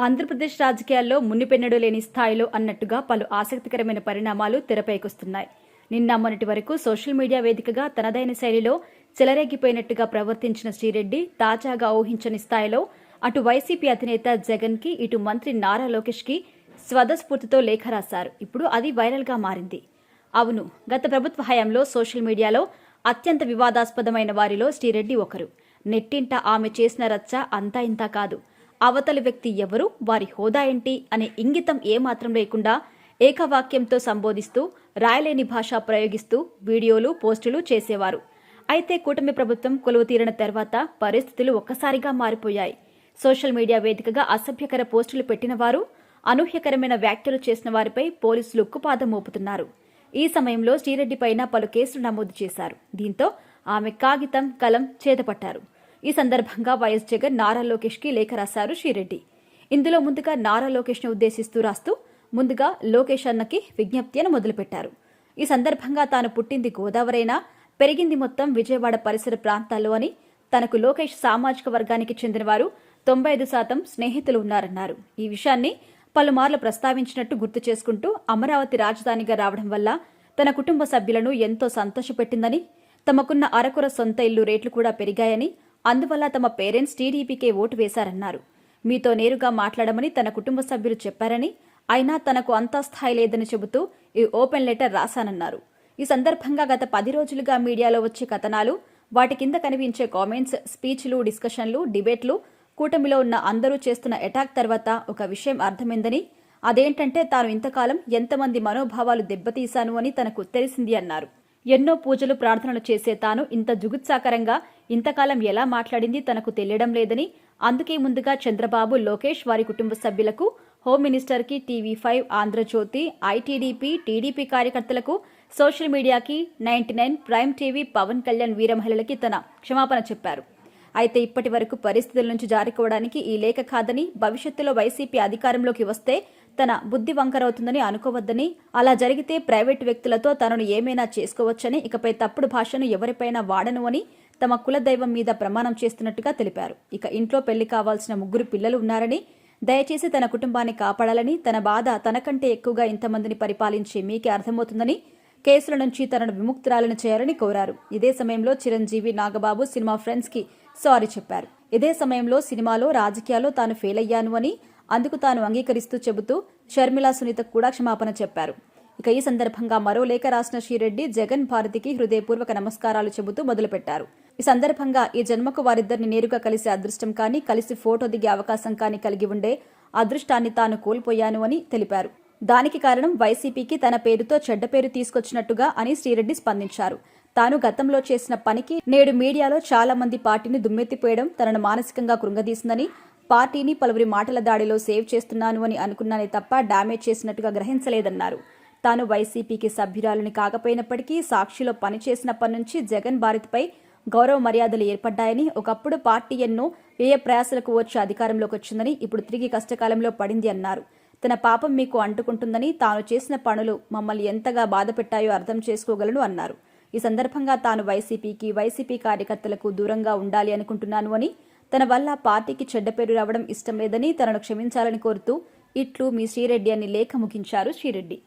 ఆంధ్రప్రదేశ్ రాజకీయాల్లో మునిపెన్నడూ లేని స్థాయిలో అన్నట్టుగా పలు ఆసక్తికరమైన పరిణామాలు తెరపైకొస్తున్నాయి. నిన్న మొన్నటి వరకు సోషల్ మీడియా వేదికగా తనదైన శైలిలో చెలరేగిపోయినట్టుగా ప్రవర్తించిన శ్రీరెడ్డి తాజాగా ఊహించని స్థాయిలో అటు వైసీపీ అధినేత జగన్ కి, ఇటు మంత్రి నారా లోకేష్ కి స్వదస్ఫూర్తితో లేఖ రాశారు. ఇప్పుడు అది వైరల్ గా మారింది. అవును, గత ప్రభుత్వ హయాంలో సోషల్ మీడియాలో అత్యంత వివాదాస్పదమైన వారిలో శ్రీరెడ్డి ఒకరు. నెట్టింట ఆమె చేసిన రచ్చ అంతా ఇంతా కాదు. అవతలి వ్యక్తి ఎవరు, వారి హోదా ఏంటి అనే ఇంగితం ఏమాత్రం లేకుండా ఏకవాక్యంతో సంబోధిస్తూ రాయలేని భాష ప్రయోగిస్తూ వీడియోలు, పోస్టులు చేసేవారు. అయితే కూటమి ప్రభుత్వం కొలువు తీరిన తర్వాత పరిస్థితులు ఒక్కసారిగా మారిపోయాయి. సోషల్ మీడియా వేదికగా అసభ్యకర పోస్టులు పెట్టిన వారు, అనూహ్యకరమైన వ్యాఖ్యలు చేసిన వారిపై పోలీసులు ఉక్కుపాదం మోపుతున్నారు. ఈ సమయంలో శ్రీరెడ్డి పైన పలు కేసులు నమోదు చేశారు. దీంతో ఆమె కాగితం, కలం చేతపట్టారు. ఈ సందర్భంగా వైఎస్ జగన్ నారా లోకేష్ కి లేఖ రాశారు శ్రీరెడ్డి. ఇందులో ముందుగా నారా లోకేష్ ను ఉద్దేశిస్తూ రాస్తూ ముందుగా లోకేష్ అన్నకి విజ్ఞప్తి అని మొదలుపెట్టారు. ఈ సందర్భంగా తాను పుట్టింది గోదావరైనా, పెరిగింది మొత్తం విజయవాడ పరిసర ప్రాంతాల్లో అని, తనకు లోకేష్ సామాజిక వర్గానికి చెందినవారు 95% స్నేహితులు ఉన్నారన్నారు. ఈ విషయాన్ని పలుమార్లు ప్రస్తావించినట్టు గుర్తు చేసుకుంటూ అమరావతి రాజధానిగా రావడం వల్ల తన కుటుంబ సభ్యులను ఎంతో సంతోషపెట్టిందని, తమకున్న అరకొర సొంత ఇల్లు రేట్లు కూడా పెరిగాయని, అందువల్ల తమ పేరెంట్స్ టీడీపీకే ఓటు వేశారన్నారు. మీతో నేరుగా మాట్లాడమని తన కుటుంబ సభ్యులు చెప్పారని, అయినా తనకు అంతా స్థాయి లేదని చెబుతూ ఈ ఓపెన్ లెటర్ రాశానన్నారు. ఈ సందర్భంగా గత 10 రోజులుగా మీడియాలో వచ్చే కథనాలు, వాటి కింద కనిపించే కామెంట్స్, స్పీచ్లు, డిస్కషన్లు, డిబేట్లు, కూటమిలో ఉన్న అందరూ చేస్తున్న అటాక్ తర్వాత ఒక విషయం అర్థమైందని, అదేంటంటే తాను ఇంతకాలం ఎంతమంది మనోభావాలు దెబ్బతీశాను అని తనకు తెలిసింది అన్నారు. ఎన్నో పూజలు, ప్రార్థనలు చేసే తాను ఇంత జుగుత్సాకరంగా ఇంతకాలం ఎలా మాట్లాడింది తనకు తెలియడం లేదని, అందుకే ముందుగా చంద్రబాబు, లోకేష్, వారి కుటుంబ సభ్యులకు, హోమ్ మినిస్టర్కి, టీవీ5, ఆంధ్రజ్యోతి, ఐటీడీపీ, టీడీపీ కార్యకర్తలకు, సోషల్ మీడియాకి, 99, ప్రైమ్ టీవీ, పవన్ కళ్యాణ్ వీర మహిళలకి తన క్షమాపణ చెప్పారు. అయితే ఇప్పటి వరకు పరిస్థితుల నుంచి జారుకోవడానికి ఈ లేఖ కాదని, భవిష్యత్తులో వైసీపీ అధికారంలోకి వస్తే తన బుద్ధి వంకరవుతుందని అనుకోవద్దని, అలా జరిగితే ప్రైవేటు వ్యక్తులతో తనను ఏమైనా చేసుకోవచ్చని, ఇకపై తప్పుడు భాషను ఎవరిపైనా వాడను అని తమ కులదైవం మీద ప్రమాణం చేస్తున్నట్టుగా తెలిపారు. ఇక ఇంట్లో పెళ్లి కావాల్సిన 3 పిల్లలు ఉన్నారని, దయచేసి తన కుటుంబాన్ని కాపాడాలని, తన బాధ తనకంటే ఎక్కువగా ఇంతమందిని పరిపాలించే మీకే అర్థమవుతుందని, కేసుల నుంచి తనను విముక్తురాలను చేయాలని కోరారు. ఇదే సమయంలో చిరంజీవి, నాగబాబు సినిమా ఫ్రెండ్స్ కి సారీ చెప్పారు. ఇదే సమయంలో సినిమాలో, రాజకీయాల్లో తాను ఫెయిల్ అయ్యాను అని, అందుకు తాను అంగీకరిస్తూ చెబుతూ షర్మిలా, సునీతకు కూడా క్షమాపణ చెప్పారు. ఇక ఈ సందర్భంగా మరో లేఖ రాసిన శ్రీరెడ్డి జగన్, భారతికి హృదయపూర్వక నమస్కారాలు చెబుతూ మొదలుపెట్టారు. ఈ సందర్భంగా ఈ జన్మకు వారిద్దరిని నేరుగా కలిసే అదృష్టం కానీ, కలిసి ఫోటో దిగే అవకాశం కానీ కలిగి ఉండే అదృష్టాన్ని తాను కోల్పోయాను అని తెలిపారు. దానికి కారణం వైసీపీకి తన పేరుతో చెడ్డ పేరు తీసుకొచ్చినట్టుగా అని శ్రీరెడ్డి స్పందించారు. తాను గతంలో చేసిన పనికి నేడు మీడియాలో చాలా మంది పార్టీని దుమ్మెత్తిపోయడం తనను మానసికంగా కృంగదీసిందని, పార్టీని పలువురి మాటల దాడిలో సేవ్ చేస్తున్నాను అని అనుకున్నానే తప్ప డ్యామేజ్ చేసినట్టుగా గ్రహించలేదన్నారు. తాను వైసీపీకి సభ్యురాలని కాకపోయినప్పటికీ సాక్షిలో పనిచేసినప్పటి నుంచి జగన్, భారతిపై గౌరవ మర్యాదలు ఏర్పడ్డాయని, ఒకప్పుడు పార్టీ ఎన్నో వ్యయ ప్రయాసలకు వచ్చి అధికారంలోకి వచ్చిందని, ఇప్పుడు తిరిగి కష్టకాలంలో పడింది అన్నారు. తన పాపం మీకు అంటుకుంటుందని, తాను చేసిన పనులు మమ్మల్ని ఎంతగా బాధపెట్టాయో అర్థం చేసుకోగలను అన్నారు. ఈ సందర్భంగా తాను వైసీపీ కార్యకర్తలకు దూరంగా ఉండాలి అనుకుంటున్నాను అని, తన వల్ల పార్టీకి చెడ్డ పేరు రావడం ఇష్టం లేదని, తనను క్షమించాలని కోరుతూ ఇట్లు మీ శ్రీరెడ్డి అని లేఖ ముగించారు శ్రీరెడ్డి.